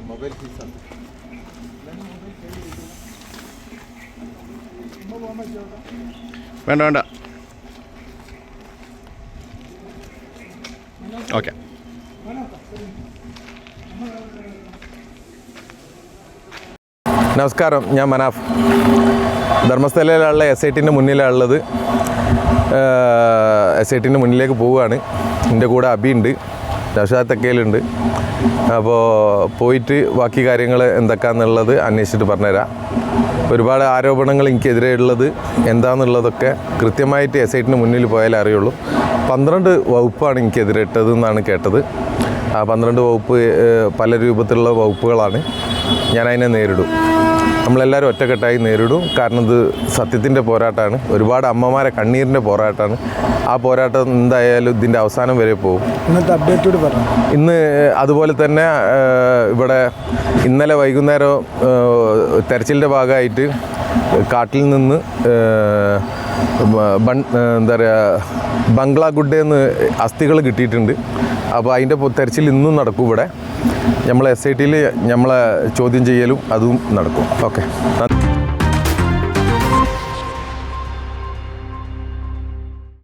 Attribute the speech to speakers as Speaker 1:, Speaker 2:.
Speaker 1: Mobile വേണ്ട വേണ്ട okay. നമസ്കാരം, ഞാൻ മനാഫ്. ധർമ്മസ്ഥലയിലുള്ള SITൻ്റെ മുന്നിലാണ് ഉള്ളത്. SITൻ്റെ മുന്നിലേക്ക് പോവുകയാണ്. എൻ്റെ കൂടെ അബിയുണ്ട്, നൗഷാദ് അപ്പോൾ പോയിട്ട് ബാക്കി കാര്യങ്ങൾ എന്തൊക്കെയാണെന്നുള്ളത് അന്വേഷിച്ചിട്ട് പറഞ്ഞുതരാം. ഒരുപാട് ആരോപണങ്ങൾ എനിക്കെതിരെ ഉള്ളത് എന്താണെന്നുള്ളതൊക്കെ കൃത്യമായിട്ട് SITൻ്റെ മുന്നിൽ പോയാലേ അറിയുള്ളൂ. 12 വകുപ്പാണ് എനിക്കെതിരെ ഇട്ടതെന്നാണ് കേട്ടത്. ആ 12 വകുപ്പ് പല രൂപത്തിലുള്ള വകുപ്പുകളാണ്. ഞാനതിനെ നേരിടും. നമ്മളെല്ലാവരും ഒറ്റക്കെട്ടായി നേരിടും. കാരണം ഇത് സത്യത്തിൻ്റെ പോരാട്ടമാണ്. ഒരുപാട് അമ്മമാരെ കണ്ണീരിൻ്റെ പോരാട്ടമാണ്. ആ പോരാട്ടം എന്തായാലും ഇതിൻ്റെ അവസാനം വരെ പോകും.
Speaker 2: ഇന്നത്തെ അപ്ഡേറ്റോട് പറഞ്ഞു.
Speaker 1: ഇന്ന് അതുപോലെ തന്നെ ഇവിടെ ഇന്നലെ വൈകുന്നേരം തെരച്ചിലിൻ്റെ ഭാഗമായിട്ട് കാട്ടിൽ നിന്ന് എന്താ പറയുക ബംഗ്ലാഗുഡേന്ന് അസ്ഥികൾ കിട്ടിയിട്ടുണ്ട്. അപ്പോൾ അതിൻ്റെ തെരച്ചിൽ ഇന്നും നടക്കും. ഇവിടെ നമ്മൾ SITയിൽ നമ്മളെ ചോദ്യം ചെയ്യലും അതും നടക്കും. ഓക്കെ.